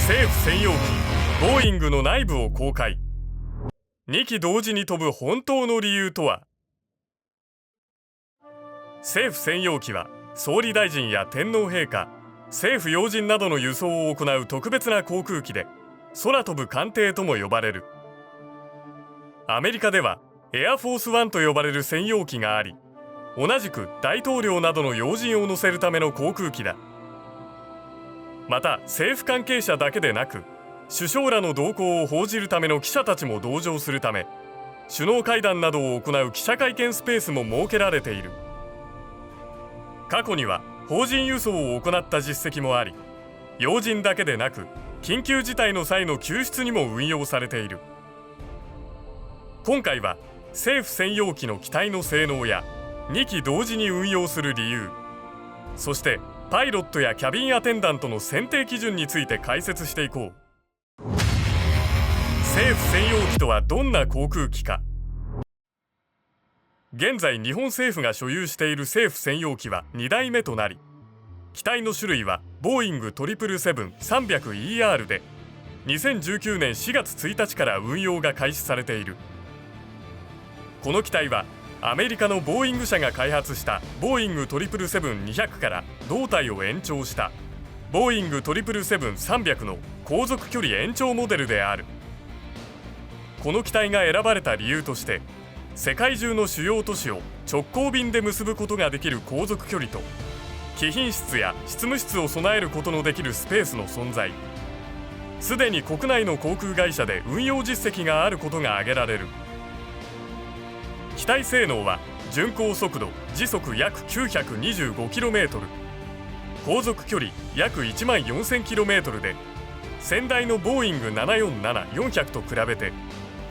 政府専用機ボーイングの内部を公開。2機同時に飛ぶ本当の理由とは。政府専用機は総理大臣や天皇陛下、政府要人などの輸送を行う特別な航空機で、空飛ぶ艦艇とも呼ばれる。アメリカではエアフォースワンと呼ばれる専用機があり、同じく大統領などの要人を乗せるための航空機だ。また政府関係者だけでなく、首相らの動向を報じるための記者たちも同乗するため、首脳会談などを行う記者会見スペースも設けられている。過去には邦人輸送を行った実績もあり、要人だけでなく緊急事態の際の救出にも運用されている。今回は政府専用機の機体の性能や2機同時に運用する理由、そしてパイロットやキャビンアテンダントの選定基準について解説していこう。政府専用機とはどんな航空機か。現在日本政府が所有している政府専用機は2台目となり、機体の種類はボーイング 777-300ER で、2019年4月1日から運用が開始されている。この機体はアメリカのボーイング社が開発したボーイング 777-200 から胴体を延長したボーイング 777-300 の航続距離延長モデルである。この機体が選ばれた理由として、世界中の主要都市を直行便で結ぶことができる航続距離と、貴賓室や執務室を備えることのできるスペースの存在、すでに国内の航空会社で運用実績があることが挙げられる。機体性能は巡航速度時速約 925km、 航続距離約 14,000km で、先代のボーイング 747-400 と比べて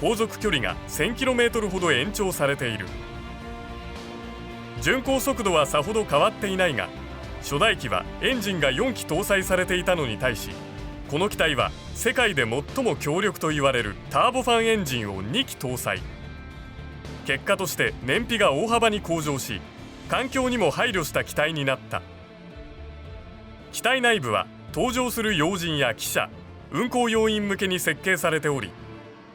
航続距離が 1000km ほど延長されている。巡航速度はさほど変わっていないが、初代機はエンジンが4機搭載されていたのに対し、この機体は世界で最も強力と言われるターボファンエンジンを2機搭載。結果として燃費が大幅に向上し、環境にも配慮した機体になった。機体内部は搭乗する要人や記者、運航要員向けに設計されており、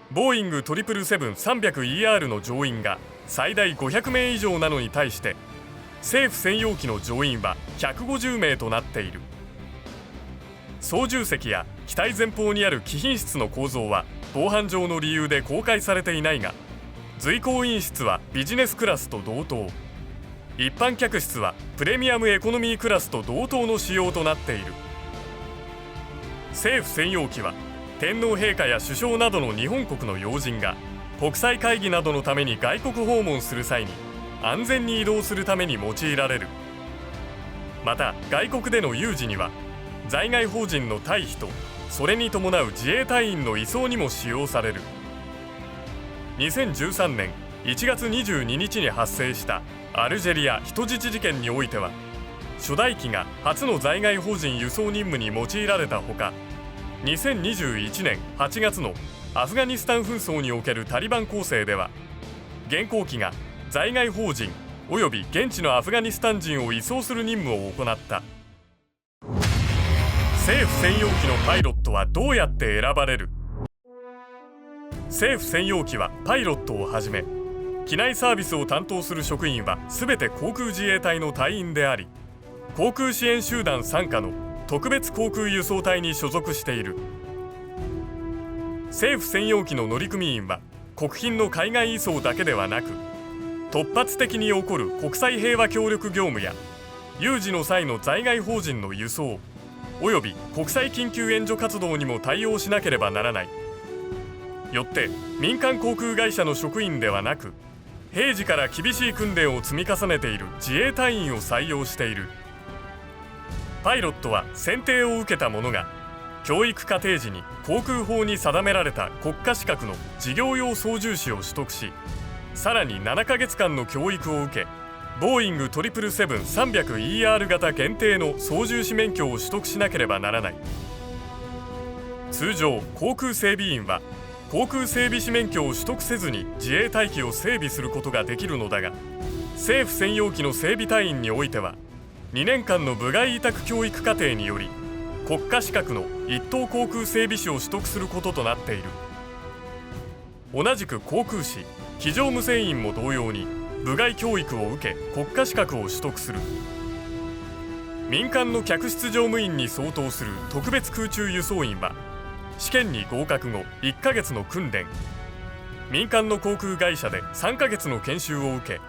ボーイング 777-300ER の乗員が最大500名以上なのに対して、政府専用機の乗員は150名となっている。操縦席や機体前方にある貴賓室の構造は防犯上の理由で公開されていないが、随行員室はビジネスクラスと同等、一般客室はプレミアムエコノミークラスと同等の仕様となっている。政府専用機は天皇陛下や首相などの日本国の要人が国際会議などのために外国訪問する際に安全に移動するために用いられる。また外国での有事には在外邦人の退避と、それに伴う自衛隊員の移送にも使用される。2013年1月22日に発生したアルジェリア人質事件においては、初代機が初の在外邦人輸送任務に用いられたほか、2021年8月のアフガニスタン紛争におけるタリバン攻勢では、現行機が在外邦人および現地のアフガニスタン人を移送する任務を行った。政府専用機のパイロットはどうやって選ばれる？政府専用機はパイロットをはじめ、機内サービスを担当する職員はすべて航空自衛隊の隊員であり、航空支援集団傘下の特別航空輸送隊に所属している。政府専用機の乗組員は国賓の海外移送だけではなく、突発的に起こる国際平和協力業務や有事の際の在外邦人の輸送および国際緊急援助活動にも対応しなければならない。よって民間航空会社の職員ではなく、平時から厳しい訓練を積み重ねている自衛隊員を採用している。パイロットは選定を受けた者が教育課程時に航空法に定められた国家資格の事業用操縦士を取得し、さらに7ヶ月間の教育を受け、ボーイング 777-300ER 型限定の操縦士免許を取得しなければならない。通常航空整備員は航空整備士免許を取得せずに自衛隊機を整備することができるのだが、政府専用機の整備隊員においては2年間の部外委託教育課程により国家資格の一等航空整備士を取得することとなっている。同じく航空士、机上無線員も同様に部外教育を受け国家資格を取得する。民間の客室乗務員に相当する特別空中輸送員は試験に合格後1ヶ月の訓練、民間の航空会社で3ヶ月の研修を受け、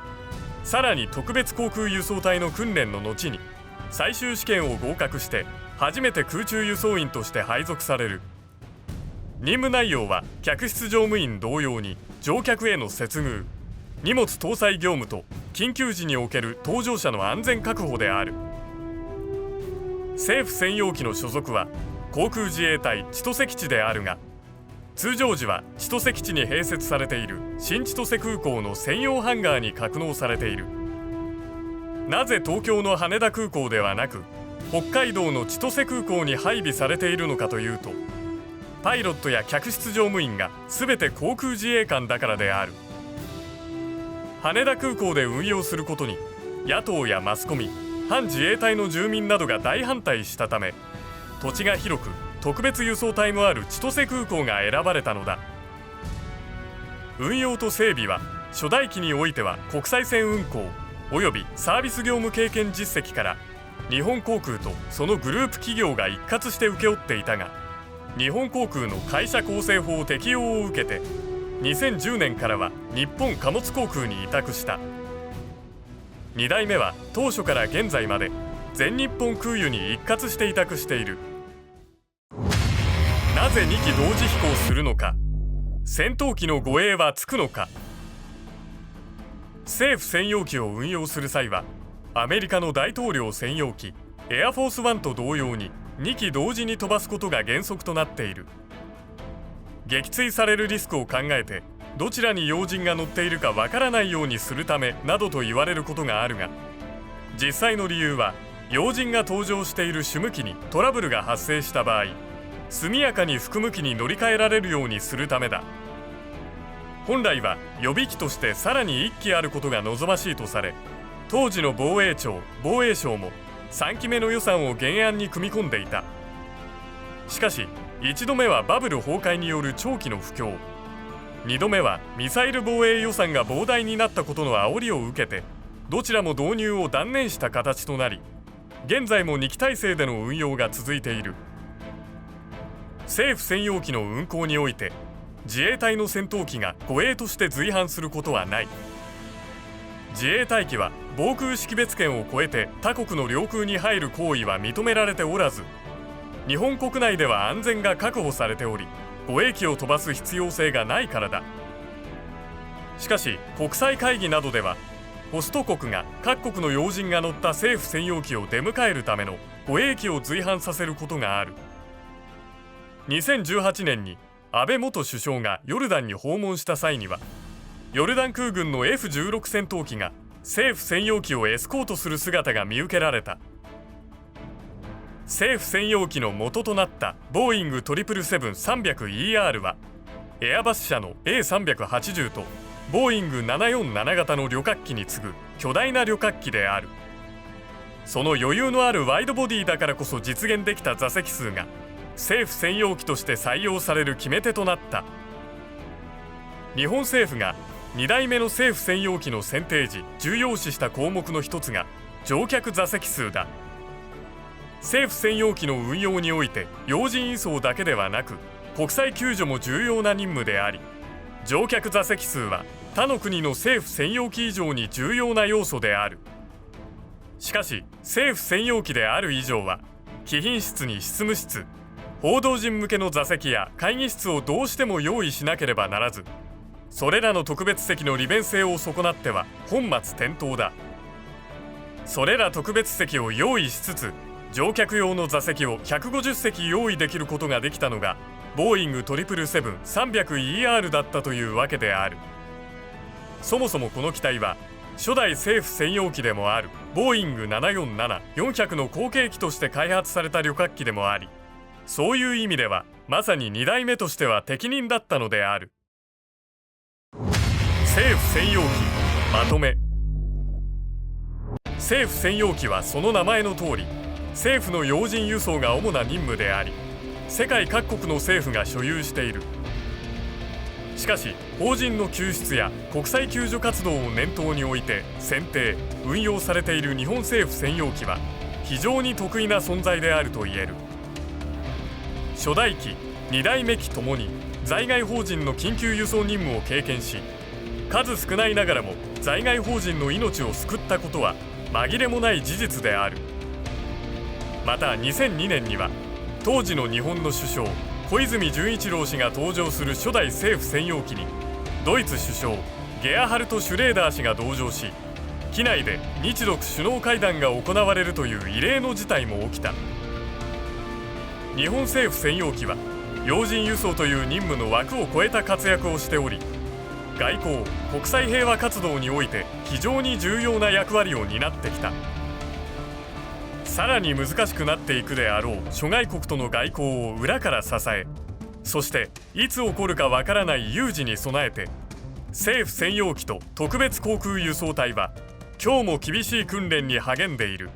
さらに特別航空輸送隊の訓練の後に最終試験を合格して初めて空中輸送員として配属される。任務内容は客室乗務員同様に乗客への接遇、荷物搭載業務と緊急時における搭乗者の安全確保である。政府専用機の所属は航空自衛隊千歳基地であるが、通常時は千歳基地に併設されている新千歳空港の専用ハンガーに格納されている。なぜ東京の羽田空港ではなく北海道の千歳空港に配備されているのかというと、パイロットや客室乗務員が全て航空自衛官だからである。羽田空港で運用することに野党やマスコミ、反自衛隊の住民などが大反対したため、土地が広く特別輸送隊もある千歳空港が選ばれたのだ。運用と整備は初代機においては国際線運航およびサービス業務経験実績から日本航空とそのグループ企業が一括して請け負っていたが、日本航空の会社構成法適用を受けて2010年からは日本貨物航空に委託した。2代目は当初から現在まで全日本空輸に一括して委託している。なぜ2機同時飛行するのか、戦闘機の護衛はつくのか。政府専用機を運用する際はアメリカの大統領専用機エアフォースワンと同様に2機同時に飛ばすことが原則となっている。撃墜されるリスクを考えてどちらに要人が乗っているかわからないようにするためなどと言われることがあるが、実際の理由は要人が搭乗している主向きにトラブルが発生した場合、速やかに副向きに乗り換えられるようにするためだ。本来は予備機としてさらに1機あることが望ましいとされ、当時の防衛庁・防衛省も3期目の予算を原案に組み込んでいた。しかし1度目はバブル崩壊による長期の不況、2度目はミサイル防衛予算が膨大になったことの煽りを受けてどちらも導入を断念した形となり、現在も2機体制での運用が続いている。政府専用機の運航において自衛隊の戦闘機が護衛として随伴することはない。自衛隊機は防空識別圏を越えて他国の領空に入る行為は認められておらず、日本国内では安全が確保されており護衛機を飛ばす必要性がないからだ。しかし国際会議などではホスト国が各国の要人が乗った政府専用機を出迎えるための護衛機を随伴させることがある。2018年に安倍元首相がヨルダンに訪問した際には、ヨルダン空軍の F16 戦闘機が政府専用機をエスコートする姿が見受けられた。政府専用機の元となったボーイング 777-300ER はエアバス社の A380 とボーイング747型の旅客機に次ぐ巨大な旅客機である。その余裕のあるワイドボディだからこそ実現できた座席数が政府専用機として採用される決め手となった。日本政府が2代目の政府専用機の選定時重要視した項目の一つが乗客座席数だ。政府専用機の運用において要人輸送だけではなく国際救助も重要な任務であり、乗客座席数は他の国の政府専用機以上に重要な要素である。しかし政府専用機である以上は貴賓室に執務室、報道陣向けの座席や会議室をどうしても用意しなければならず、それらの特別席の利便性を損なっては本末転倒だ。それら特別席を用意しつつ乗客用の座席を150席用意できることができたのがボーイング 777-300ER だったというわけである。そもそもこの機体は初代政府専用機でもあるボーイング747-400の後継機として開発された旅客機でもあり、そういう意味ではまさに2代目としては適任だったのである。政府専用機まとめ。政府専用機はその名前の通り政府の要人輸送が主な任務であり、世界各国の政府が所有している。しかし邦人の救出や国際救助活動を念頭に置いて選定・運用されている日本政府専用機は非常に特異な存在であると言える。初代機、2代目機ともに在外邦人の緊急輸送任務を経験し、数少ないながらも在外邦人の命を救ったことは紛れもない事実である。また2002年には当時の日本の首相小泉純一郎氏が登場する初代政府専用機にドイツ首相ゲアハルト・シュレーダー氏が同乗し、機内で日独首脳会談が行われるという異例の事態も起きた。日本政府専用機は要人輸送という任務の枠を超えた活躍をしており、外交・国際平和活動において非常に重要な役割を担ってきた。さらに難しくなっていくであろう諸外国との外交を裏から支え、そしていつ起こるかわからない有事に備えて、政府専用機と特別航空輸送隊は今日も厳しい訓練に励んでいる。